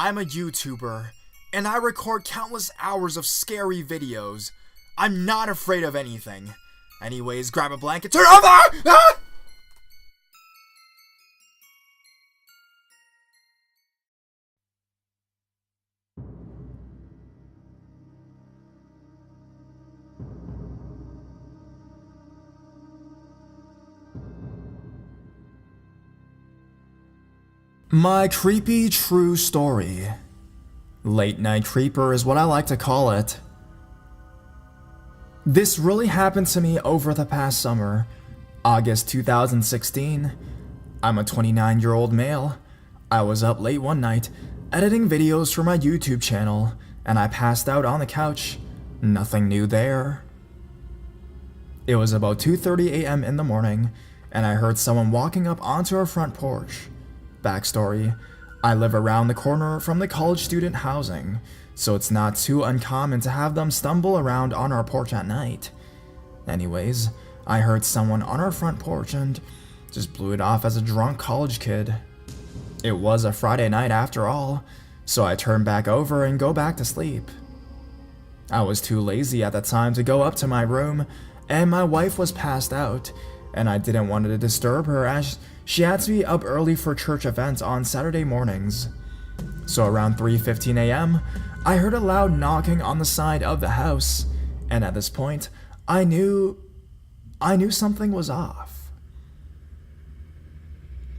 I'm a YouTuber, and I record countless hours of scary videos. I'm not afraid of anything. Anyways, grab a blanket, turn over! Ah! My creepy true story. Late night creeper is what I like to call it. This really happened to me over the past summer, August 2016. I'm a 29-year-old male. I was up late one night, editing videos for my YouTube channel, and I passed out on the couch. Nothing new there. It was about 2:30 a.m. in the morning, and I heard someone walking up onto our front porch. Backstory: I live around the corner from the college student housing, so it's not too uncommon to have them stumble around on our porch at night. Anyways, I heard someone on our front porch and just blew it off as a drunk college kid. It was a Friday night after all, so I turned back over and go back to sleep. I was too lazy at the time to go up to my room, and my wife was passed out, and I didn't want to disturb her as she had to be up early for church events on Saturday mornings. So around 3:15 a.m., I heard a loud knocking on the side of the house, and at this point, I knew something was off.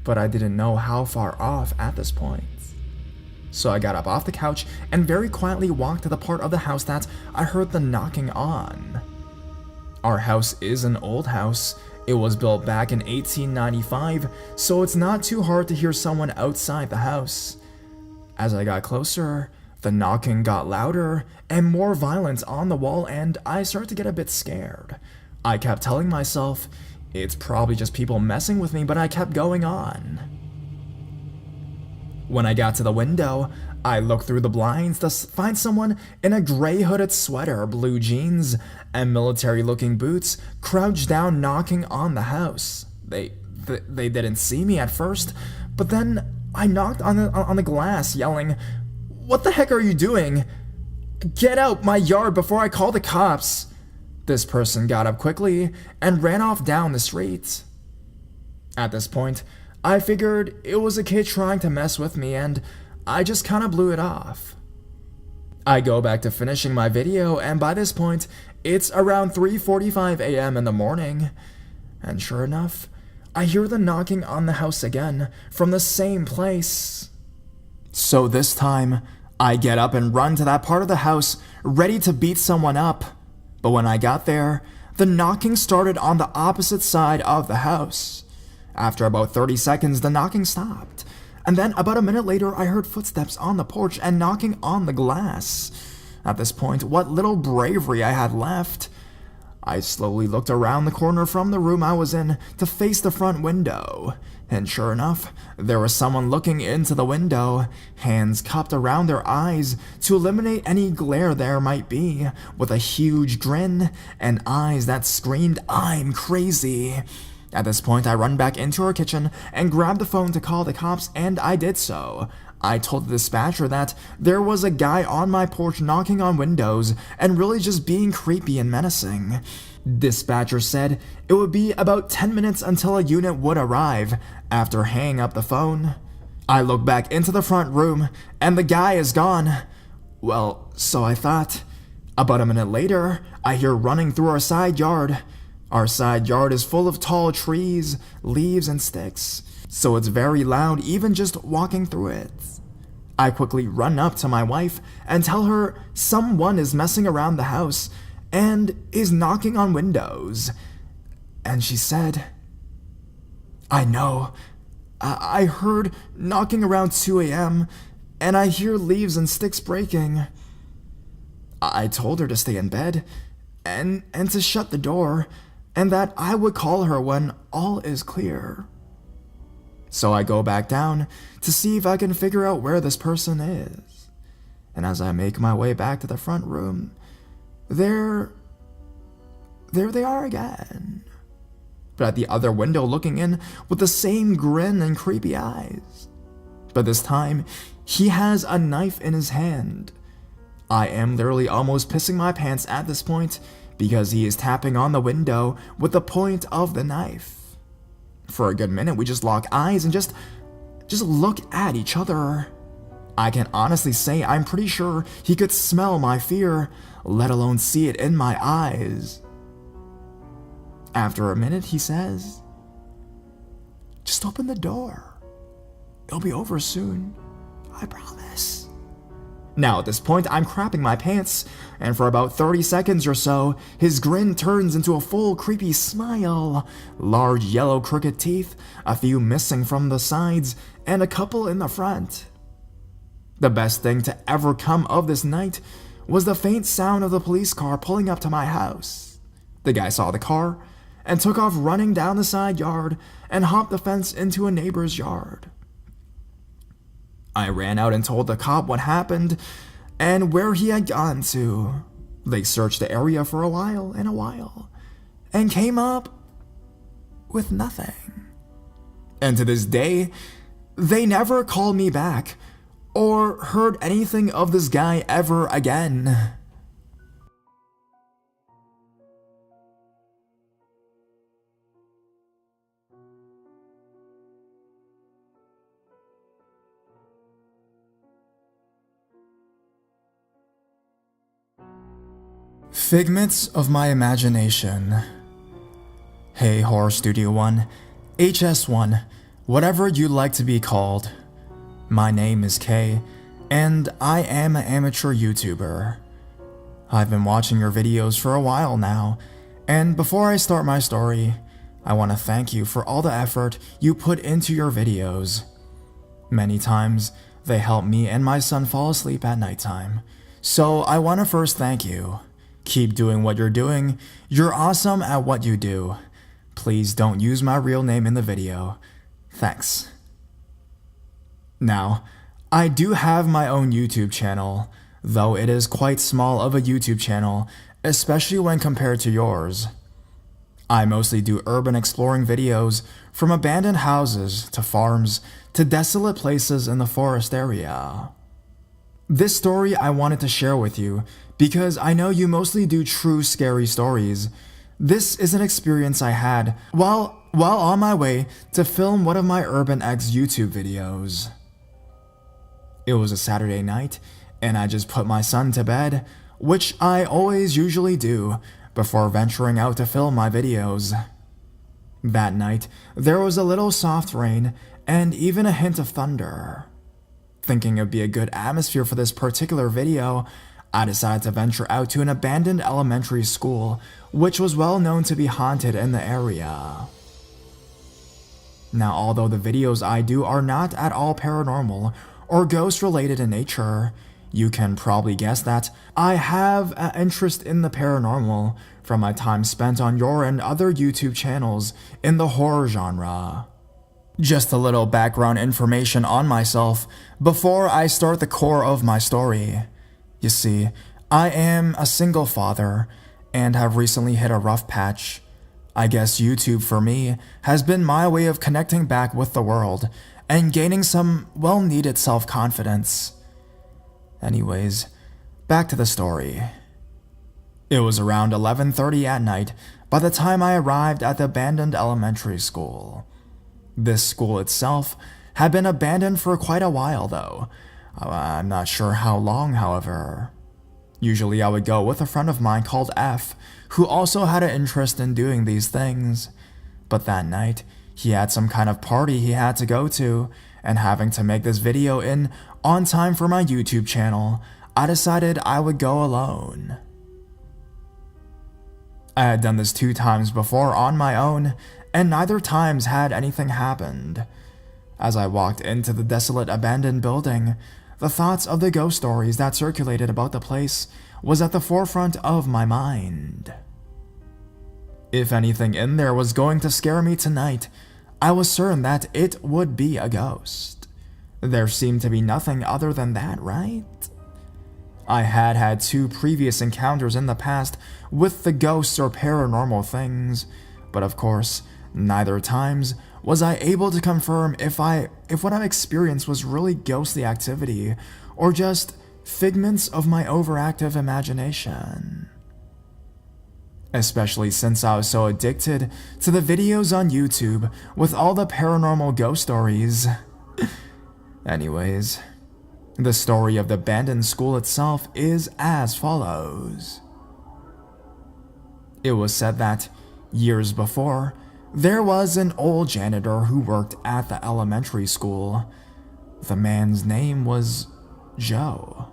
But I didn't know how far off at this point. So I got up off the couch and very quietly walked to the part of the house that I heard the knocking on. Our house is an old house. It was built back in 1895, so it's not too hard to hear someone outside the house. As I got closer, the knocking got louder and more violent on the wall, and I started to get a bit scared. I kept telling myself, it's probably just people messing with me, but I kept going on. When I got to the window, I looked through the blinds to find someone in a gray hooded sweater, blue jeans, and military-looking boots crouched down knocking on the house. They didn't see me at first, but then I knocked on the glass, yelling, "What the heck are you doing? Get out my yard before I call the cops." This person got up quickly and ran off down the street. At this point, I figured it was a kid trying to mess with me, and I just kinda blew it off. I go back to finishing my video, and by this point, it's around 3:45 a.m. in the morning. And sure enough, I hear the knocking on the house again from the same place. So this time, I get up and run to that part of the house, ready to beat someone up. But when I got there, the knocking started on the opposite side of the house. After about 30 seconds, the knocking stopped. And then about a minute later, I heard footsteps on the porch and knocking on the glass. At this point, what little bravery I had left, I slowly looked around the corner from the room I was in to face the front window. And sure enough, there was someone looking into the window, hands cupped around their eyes to eliminate any glare there might be, with a huge grin and eyes that screamed, "I'm crazy." At this point, I run back into our kitchen and grabbed the phone to call the cops, and I did so. I told the dispatcher that there was a guy on my porch knocking on windows and really just being creepy and menacing. Dispatcher said it would be about 10 minutes until a unit would arrive. After hanging up the phone, I look back into the front room, and the guy is gone. Well, so I thought. About a minute later, I hear running through our side yard. Our side yard is full of tall trees, leaves, and sticks, so it's very loud even just walking through it. I quickly run up to my wife and tell her someone is messing around the house and is knocking on windows. And she said, "I know. I heard knocking around 2 a.m. and I hear leaves and sticks breaking." I told her to stay in bed and to shut the door, and that I would call her when all is clear. So I go back down to see if I can figure out where this person is. And as I make my way back to the front room, there they are again. But at the other window looking in with the same grin and creepy eyes. But this time, He has a knife in his hand. I am literally almost pissing my pants at this point because he is tapping on the window with the point of the knife. For a good minute, we just lock eyes and just look at each other. I can honestly say I'm pretty sure he could smell my fear, let alone see it in my eyes. After a minute, he says, "Just open the door. It'll be over soon. I promise." Now at this point, I'm crapping my pants, and for about 30 seconds or so, his grin turns into a full creepy smile. Large yellow crooked teeth, a few missing from the sides, and a couple in the front. The best thing to ever come of this night was the faint sound of the police car pulling up to my house. The guy saw the car and took off running down the side yard and hopped the fence into a neighbor's yard. I ran out and told the cop what happened and where he had gone to. They searched the area for a while and came up with nothing. And to this day, they never called me back or heard anything of this guy ever again. Figments of my imagination. Hey Horror Studio 1, HS1, whatever you'd like to be called. My name is Kay, and I am an amateur YouTuber. I've been watching your videos for a while now, and before I start my story, I want to thank you for all the effort you put into your videos. Many times, they help me and my son fall asleep at nighttime, so I want to first thank you. Keep doing what you're doing. You're awesome at what you do. Please don't use my real name in the video. Thanks. Now, I do have my own YouTube channel, though it is quite small of a YouTube channel, especially when compared to yours. I mostly do urban exploring videos, from abandoned houses to farms to desolate places in the forest area. This story I wanted to share with you because I know you mostly do true scary stories. This is an experience I had while on my way to film one of my Urban X YouTube videos. It was a Saturday night, and I just put my son to bed, which I always usually do before venturing out to film my videos. That night, there was a little soft rain and even a hint of thunder. Thinking it'd be a good atmosphere for this particular video, I decided to venture out to an abandoned elementary school, which was well known to be haunted in the area. Now, although the videos I do are not at all paranormal or ghost-related in nature, you can probably guess that I have an interest in the paranormal from my time spent on your and other YouTube channels in the horror genre. Just a little background information on myself before I start the core of my story. You see, I am a single father and have recently hit a rough patch. I guess YouTube for me has been my way of connecting back with the world and gaining some well-needed self-confidence. Anyways, back to the story. It was around 11:30 at night by the time I arrived at the abandoned elementary school. This school itself had been abandoned for quite a while though. I'm not sure how long, however. Usually I would go with a friend of mine called F, who also had an interest in doing these things. But that night, he had some kind of party he had to go to, and having to make this video in on time for my YouTube channel, I decided I would go alone. I had done this 2 times before on my own, and neither times had anything happened. As I walked into the desolate abandoned building, the thoughts of the ghost stories that circulated about the place was at the forefront of my mind. If anything in there was going to scare me tonight, I was certain that it would be a ghost. There seemed to be nothing other than that, right? I had 2 previous encounters in the past with the ghosts or paranormal things, but of course, neither times was I able to confirm if what I experienced was really ghostly activity or just figments of my overactive imagination. Especially since I was so addicted to the videos on YouTube with all the paranormal ghost stories. Anyways, the story of the abandoned school itself is as follows. It was said that, years before, there was an old janitor who worked at the elementary school. The man's name was Joe.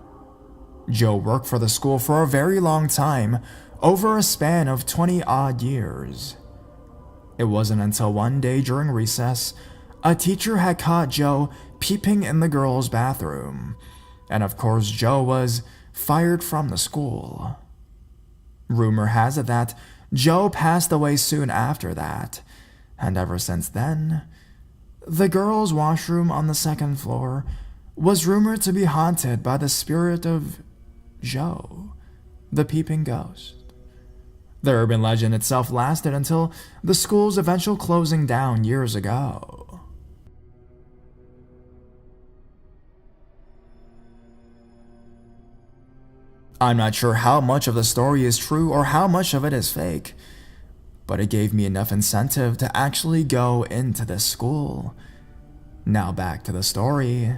Joe worked for the school for a very long time, over a span of 20-odd years. It wasn't until one day during recess, a teacher had caught Joe peeping in the girls' bathroom, and of course Joe was fired from the school. Rumor has it that Joe passed away soon after that, and ever since then, the girls' washroom on the second floor was rumored to be haunted by the spirit of Joe, the peeping ghost. The urban legend itself lasted until the school's eventual closing down years ago. I'm not sure how much of the story is true or how much of it is fake, but it gave me enough incentive to actually go into this school. Now back to the story.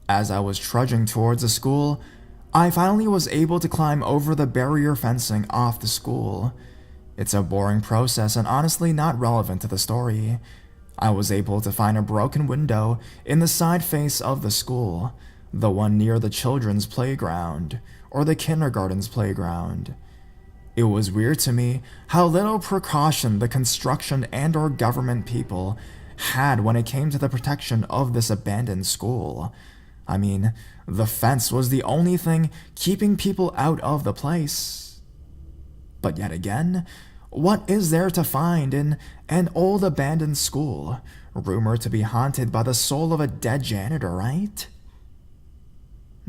As I was trudging towards the school, I finally was able to climb over the barrier fencing off the school. It's a boring process and honestly not relevant to the story. I was able to find a broken window in the side face of the school, the one near the children's playground, or the kindergarten's playground. It was weird to me how little precaution the construction and/or government people had when it came to the protection of this abandoned school. I mean, the fence was the only thing keeping people out of the place. But yet again, what is there to find in an old abandoned school, rumored to be haunted by the soul of a dead janitor, right?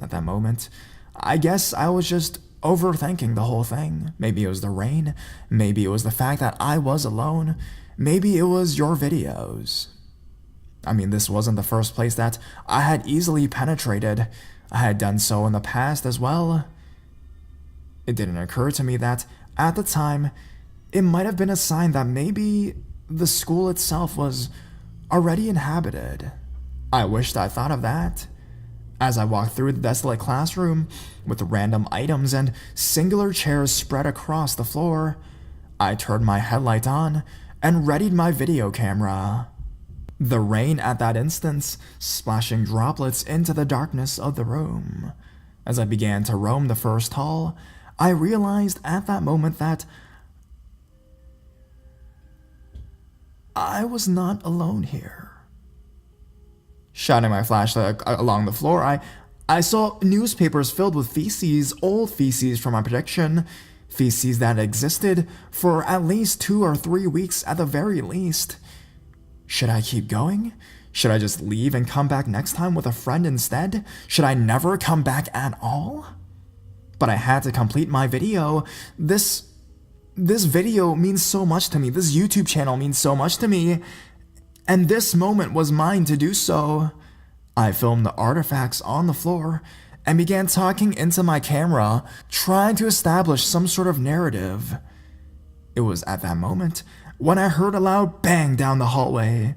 At that moment, I guess I was just overthinking the whole thing. Maybe it was the rain, maybe it was the fact that I was alone, maybe it was your videos. I mean, this wasn't the first place that I had easily penetrated. I had done so in the past as well. It didn't occur to me that, at the time, it might have been a sign that maybe the school itself was already inhabited. I wished I thought of that. As I walked through the desolate classroom, with random items and singular chairs spread across the floor, I turned my headlight on and readied my video camera. The rain at that instance splashing droplets into the darkness of the room. As I began to roam the first hall, I realized at that moment that I was not alone here. Shining my flashlight along the floor, I saw newspapers filled with feces, old feces from my prediction, feces that existed for at least 2 or 3 weeks at the very least. Should I keep going? Should I just leave and come back next time with a friend instead? Should I never come back at all? But I had to complete my video. This video means so much to me. This YouTube channel means so much to me. And this moment was mine to do so. I filmed the artifacts on the floor and began talking into my camera, trying to establish some sort of narrative. It was at that moment when I heard a loud bang down the hallway.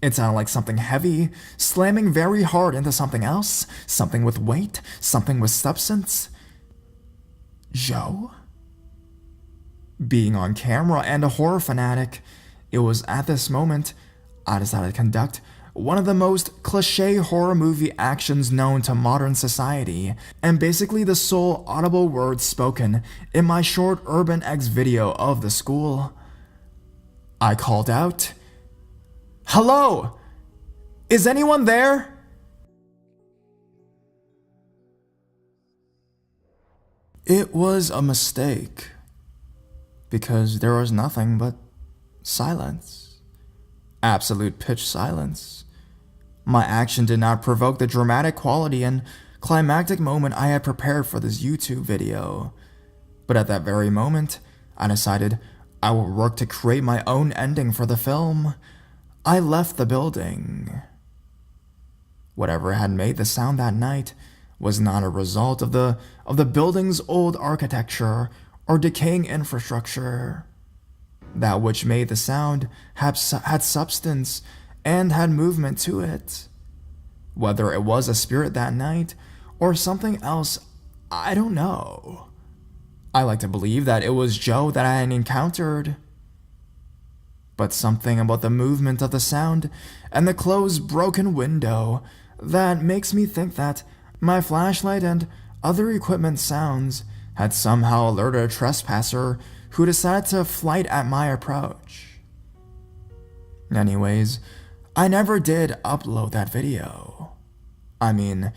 It sounded like something heavy, slamming very hard into something else, something with weight, something with substance. Joe? Being on camera and a horror fanatic, it was at this moment I decided to conduct one of the most cliché horror movie actions known to modern society, and basically the sole audible words spoken in my short Urban X video of the school. I called out, "Hello! Is anyone there?" It was a mistake, because there was nothing but silence. Absolute pitch silence. My action did not provoke the dramatic quality and climactic moment I had prepared for this YouTube video. But at that very moment, I decided I would work to create my own ending for the film. I left the building. Whatever had made the sound that night was not a result of the building's old architecture or decaying infrastructure. That which made the sound had substance and had movement to it. Whether it was a spirit that night or something else, I don't know. I like to believe that it was Joe that I had encountered. But something about the movement of the sound and the closed broken window that makes me think that my flashlight and other equipment sounds had somehow alerted a trespasser who decided to flight at my approach. Anyways, I never did upload that video. I mean,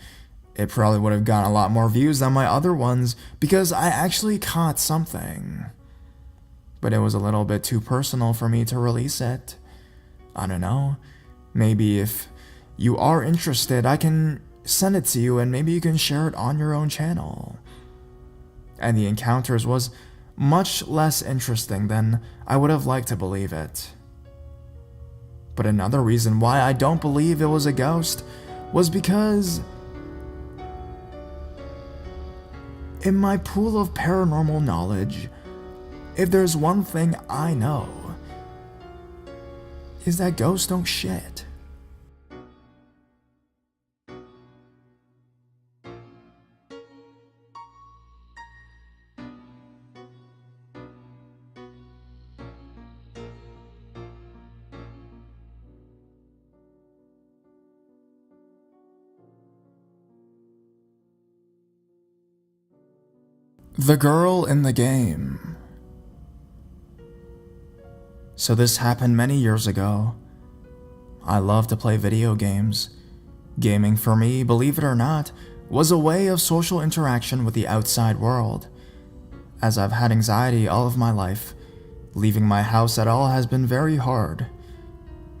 it probably would have gotten a lot more views than my other ones because I actually caught something. But it was a little bit too personal for me to release it. I don't know. Maybe if you are interested, I can send it to you and maybe you can share it on your own channel. And the encounters was much less interesting than I would have liked to believe it. But another reason why I don't believe it was a ghost was because in my pool of paranormal knowledge, if there's one thing I know, is that ghosts don't shit. The girl in the game. So this happened many years ago. I love to play video games. Gaming for me, believe it or not, was a way of social interaction with the outside world. As I've had anxiety all of my life, leaving my house at all has been very hard.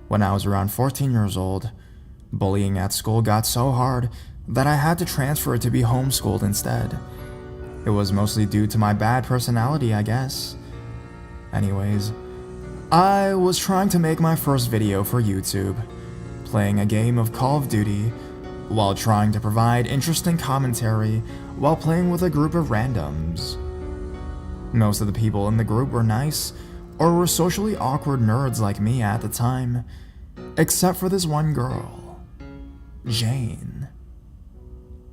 When I was around 14 years old, bullying at school got so hard that I had to transfer to be homeschooled instead. It was mostly due to my bad personality, I guess. Anyways, I was trying to make my first video for YouTube, playing a game of Call of Duty, while trying to provide interesting commentary while playing with a group of randoms. Most of the people in the group were nice, or were socially awkward nerds like me at the time, except for this one girl, Jane.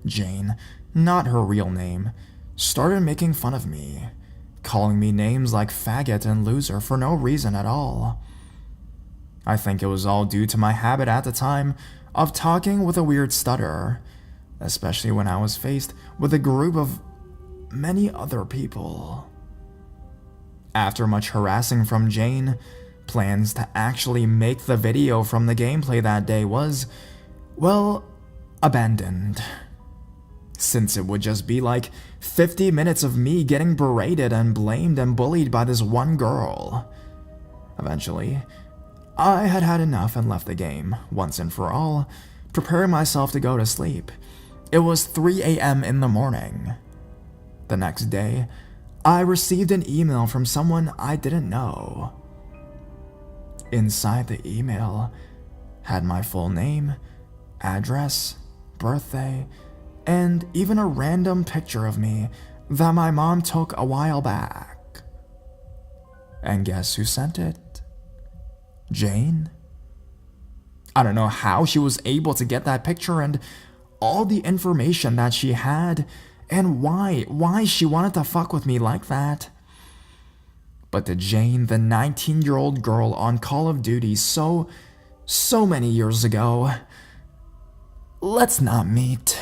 Jane, not her real name, started making fun of me, calling me names like faggot and loser for no reason at all. I think it was all due to my habit at the time of talking with a weird stutter, especially when I was faced with a group of many other people. After much harassing from Jane, plans to actually make the video from the gameplay that day was, well, abandoned. Since it would just be like 50 minutes of me getting berated and blamed and bullied by this one girl. Eventually, I had had enough and left the game, once and for all, preparing myself to go to sleep. It was 3 a.m. in the morning. The next day, I received an email from someone I didn't know. Inside the email had my full name, address, birthday, and even a random picture of me that my mom took a while back. And guess who sent it? Jane? I don't know how she was able to get that picture and all the information that she had, and why she wanted to fuck with me like that. But to Jane, the 19-year-old girl on Call of Duty so many years ago, let's not meet.